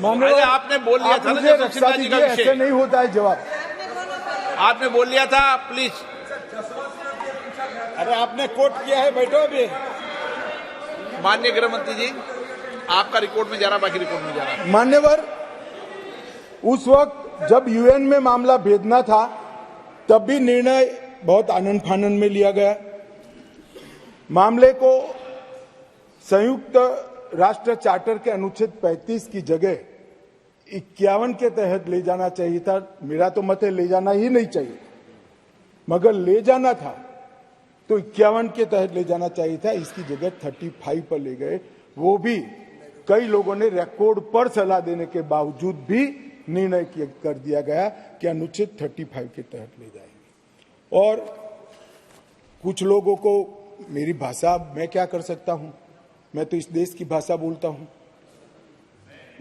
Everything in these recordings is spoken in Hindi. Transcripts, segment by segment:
माननीय आपने बोल लिया था ना मुझे जब रक्षा सिन्हा जी का दीजिए, विषय ऐसे नहीं होता है जवाब। आपने बोल लिया था, प्लीज। अरे आपने कोट किया है, बैठो अभी। माननीय गृह मंत्री जी, आपका रिकॉर्ड में जा रहा, बाकी रिकॉर्ड में जा रहा। मान्यवर, उस वक्त जब यूएन में मामला भेजना था तब भी निर्णय बहुत आनंद फानंद में लिया गया। मामले को संयुक्त राष्ट्र चार्टर के अनुच्छेद 35 की जगह 51 के तहत ले जाना चाहिए था। मेरा तो मत है ले जाना ही नहीं चाहिए, मगर ले जाना था तो 51 के तहत ले जाना चाहिए था। इसकी जगह 35 पर ले गए। वो भी कई लोगों ने रिकॉर्ड पर सलाह देने के बावजूद भी निर्णय कर दिया गया कि अनुच्छेद 35 के तहत ले जाएंगे। और कुछ लोगों को मेरी भाषा, मैं क्या कर सकता हूं, मैं तो इस देश की भाषा बोलता हूं।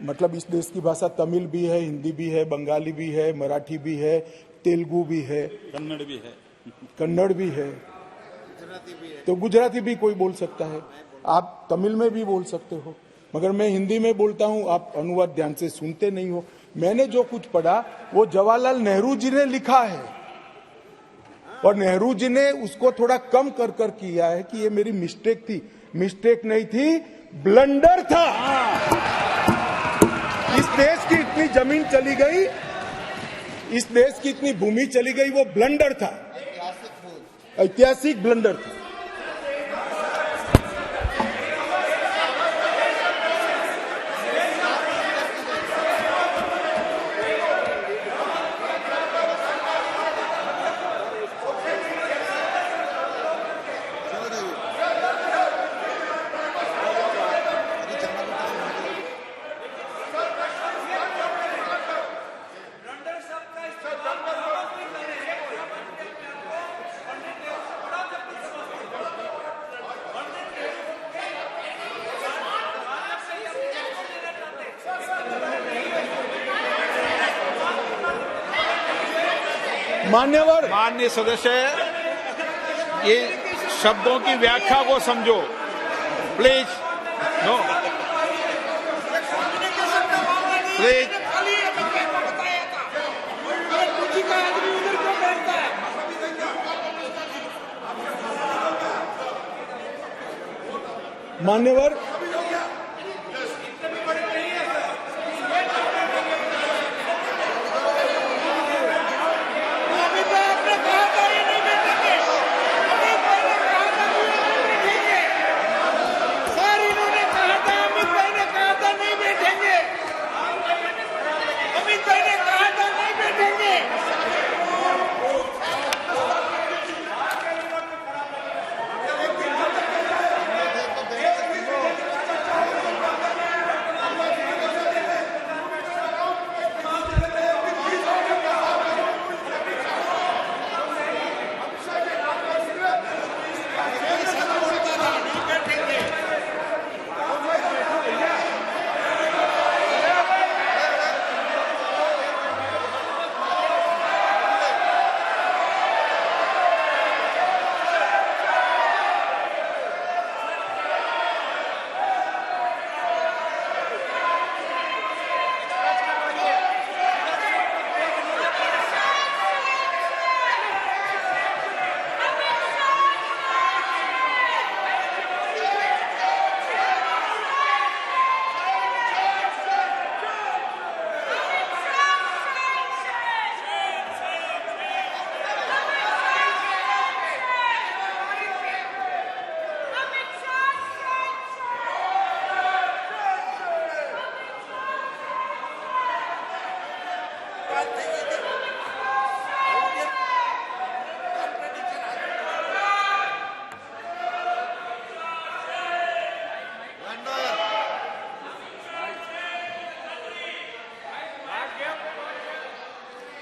मतलब इस देश की भाषा तमिल भी है, हिंदी भी है, बंगाली भी है, मराठी भी है, तेलुगु भी है, कन्नड़ भी है, कन्नड़ भी है, तो गुजराती भी कोई बोल सकता है। आप तमिल में भी बोल सकते हो, मगर मैं हिंदी में बोलता हूं। आप अनुवाद ध्यान से सुनते नहीं हो। मैंने जो कुछ पढ़ा वो जवाहरलाल नेहरू जी ने लिखा है और नेहरू जी ने उसको थोड़ा कम कर किया है कि ये मेरी मिस्टेक थी। मिस्टेक नहीं थी, ब्लंडर था। इस देश की इतनी जमीन चली गई, इस देश की इतनी भूमि चली गई, वो ब्लंडर था, ऐतिहासिक ब्लंडर था। मान्यवर, माननीय सदस्य, ये शब्दों की व्याख्या को समझो प्लीज। No please. मान्यवर,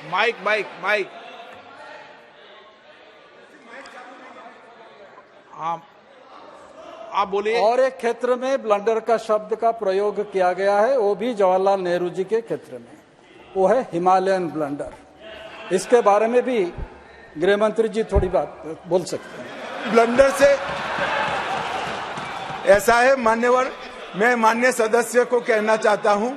माइक माइक माइक। आप बोलिए। और एक क्षेत्र में ब्लंडर का शब्द का प्रयोग किया गया है, वो भी जवाहरलाल नेहरू जी के क्षेत्र में, वो है हिमालयन ब्लंडर। इसके बारे में भी गृह मंत्री जी थोड़ी बात बोल सकते हैं। ब्लंडर से ऐसा है मान्यवर, मैं माननीय सदस्य को कहना चाहता हूं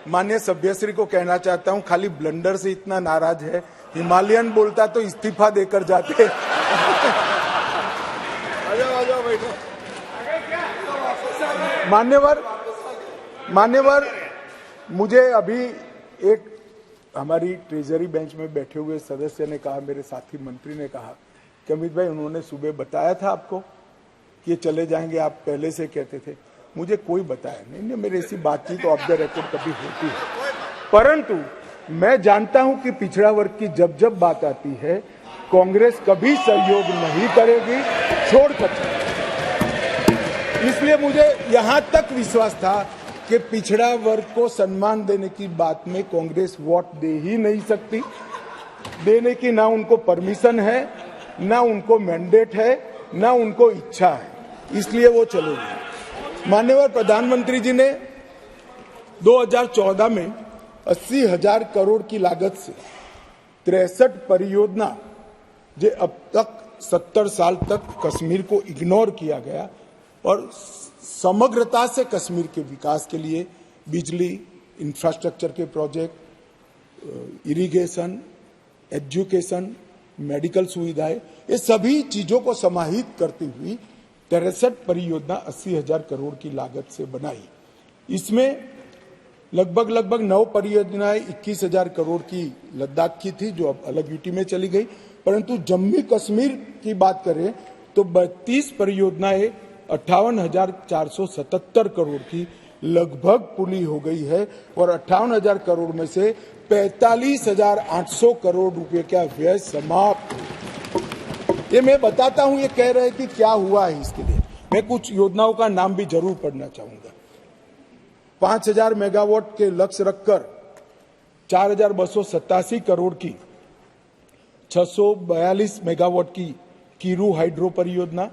माननीय सभ्यश्री को कहना चाहता हूं, खाली ब्लंडर से इतना नाराज है, हिमालयन बोलता तो इस्तीफा देकर जाते। आ जाओ बैठो। मान्यवर, मुझे अभी एक हमारी ट्रेजरी बेंच में बैठे हुए सदस्य ने कहा, मेरे साथी मंत्री ने कहा कि अमित भाई उन्होंने सुबह बताया था आपको कि ये चले जाएंगे, आप पहले से कहते थे। मुझे कोई बताया नहीं, मेरे ऐसी बातचीत ऑफ द रिकॉर्ड कभी होती है, परंतु मैं जानता हूं कि पिछड़ा वर्ग की जब जब बात आती है कांग्रेस कभी सहयोग नहीं करेगी, छोड़ सकती। इसलिए मुझे यहां तक विश्वास था कि पिछड़ा वर्ग को सम्मान देने की बात में कांग्रेस वोट दे ही नहीं सकती, देने की ना उनको परमिशन है, ना उनको मैंडेट है, ना उनको इच्छा है, इसलिए वो चलेगी। माननीय प्रधानमंत्री जी ने 2014 में 80,000 करोड़ की लागत से 63 परियोजना, जो अब तक 70 साल तक कश्मीर को इग्नोर किया गया और समग्रता से कश्मीर के विकास के लिए बिजली, इंफ्रास्ट्रक्चर के प्रोजेक्ट, इरिगेशन, एजुकेशन, मेडिकल सुविधाएं, ये सभी चीजों को समाहित करती हुई 63 परियोजना 80,000 करोड़ की लागत से बनाई। इसमें लगभग 9 परियोजनाएं 21,000 करोड़ की लद्दाख की थी, जो अब अलग यूटी में चली गई, परंतु जम्मू कश्मीर की बात करें तो 32 परियोजनाएं 58,477 करोड़ की लगभग पूरी हो गई है और 58,000 करोड़ में से 45,800 करोड़ रुपए का व्यय समाप्त। ये मैं बताता हूं, ये कह रहे कि क्या हुआ है, इसके लिए मैं कुछ योजनाओं का नाम भी जरूर पढ़ना चाहूंगा। 5,000 मेगावाट के लक्ष्य रखकर 4,287 करोड़ की 642 मेगावाट की कीरू हाइड्रो परियोजना,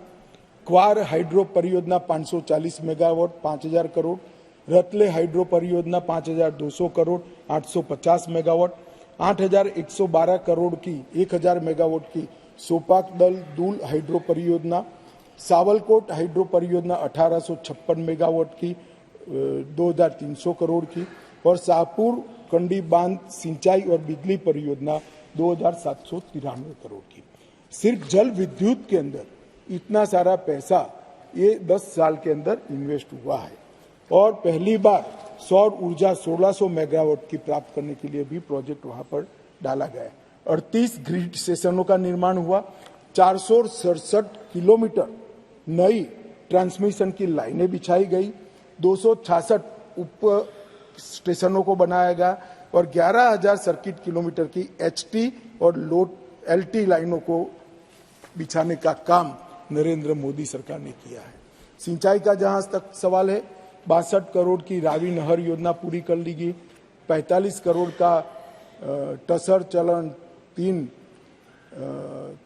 क्वार हाइड्रो परियोजना 540 मेगावाट 5,000 करोड़, रतले हाइड्रो परियोजना 5,200 करोड़ 850 मेगावाट, 8,112 करोड़ की 1,000 मेगावाट की सोपाक दल दूल हाइड्रो परियोजना, सावलकोट हाइड्रो परियोजना 1,856 मेगावाट की 2,300 करोड़ की और शाहपुर कंडी बांध सिंचाई और बिजली परियोजना 2,793 करोड़ की। सिर्फ जल विद्युत के अंदर इतना सारा पैसा ये 10 साल के अंदर इन्वेस्ट हुआ है और पहली बार सौर ऊर्जा 1,600 मेगावाट की प्राप्त करने के लिए भी प्रोजेक्ट वहां पर डाला गया है। 38 ग्रिड स्टेशनों का निर्माण हुआ, 467 किलोमीटर नई ट्रांसमिशन की लाइनें बिछाई गई, 266 उप स्टेशनों को बनाया गया और 11,000 सर्किट किलोमीटर की एचटी और लोड एलटी लाइनों को बिछाने का काम नरेंद्र मोदी सरकार ने किया है। सिंचाई का जहां तक सवाल है, 62 करोड़ की रावी नहर योजना पूरी कर ली गई, 45 करोड़ का टसर चलन 3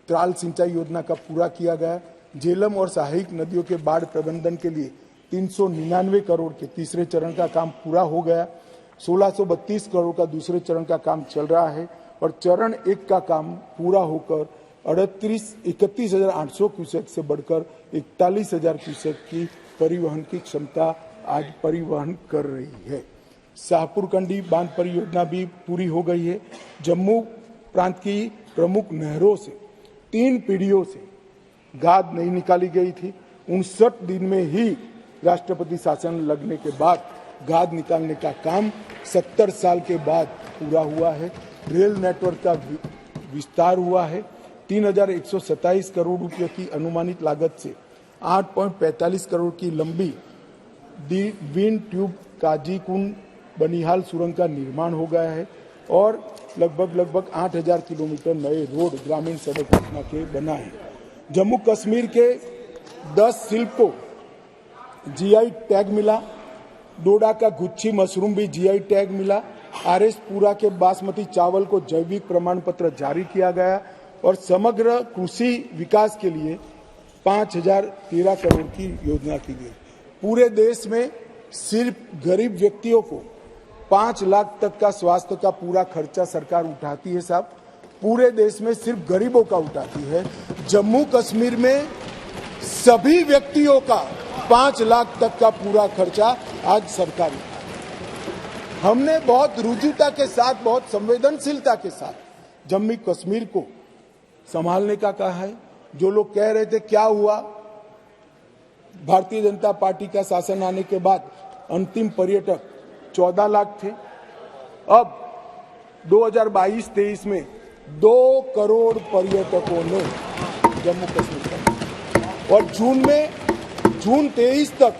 त्राल सिंचाई योजना का पूरा किया गया। झेलम और सहायक नदियों के बाढ़ प्रबंधन के लिए 399 करोड़ के तीसरे चरण का काम पूरा हो गया, 1632 करोड़ का दूसरे चरण का काम चल रहा है और चरण 1 का काम पूरा होकर 31,800 क्यूसेक से बढ़कर 41,000 क्यूसेक की परिवहन की क्षमता आज परिवहन कर रही है। शाहपुर कंडी बांध परियोजना भी पूरी हो गई है। जम्मू प्रांत की प्रमुख नहरों से 3 पीढ़ियों से गाद नहीं निकाली गई थी, 59 दिन में ही राष्ट्रपति शासन लगने के बाद गाद निकालने का काम 70 साल के बाद पूरा हुआ है। रेल नेटवर्क का विस्तार हुआ है। 3,127 करोड़ रुपए की अनुमानित लागत से 8.45 करोड़ की लंबी विंड ट्यूब काजीकुंड बनिहाल सुरंग का निर्माण हो गया है और लगभग 8,000 किलोमीटर नए रोड ग्रामीण सड़क योजना के बना है। जम्मू कश्मीर के 10 शिल्प को जीआई टैग मिला, डोडा का गुच्छी मशरूम भी जीआई टैग मिला, आरएस पुरा के बासमती चावल को जैविक प्रमाण पत्र जारी किया गया और समग्र कृषि विकास के लिए 5,013 करोड़ की योजना की गई। पूरे देश में सिर्फ गरीब व्यक्तियों को 5 लाख तक का स्वास्थ्य का पूरा खर्चा सरकार उठाती है साहब, पूरे देश में सिर्फ गरीबों का उठाती है। जम्मू कश्मीर में सभी व्यक्तियों का 5 लाख तक का पूरा खर्चा आज सरकार उठाती है। हमने बहुत रुजुता के साथ, बहुत संवेदनशीलता के साथ जम्मू कश्मीर को संभालने का कहा है। जो लोग कह रहे थे क्या हुआ, भारतीय जनता पार्टी का शासन आने के बाद अंतिम पर्यटक 14 लाख थे, अब 2022-23 में 2 करोड़ पर्यटकों ने जम्मू कश्मीर का, और जून 23 तक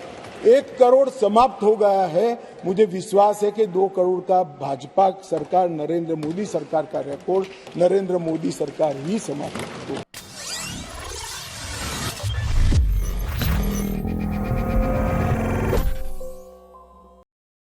1 करोड़ समाप्त हो गया है। मुझे विश्वास है कि 2 करोड़ का भाजपा सरकार, नरेंद्र मोदी सरकार का रिकॉर्ड नरेंद्र मोदी सरकार ही समाप्त होगी।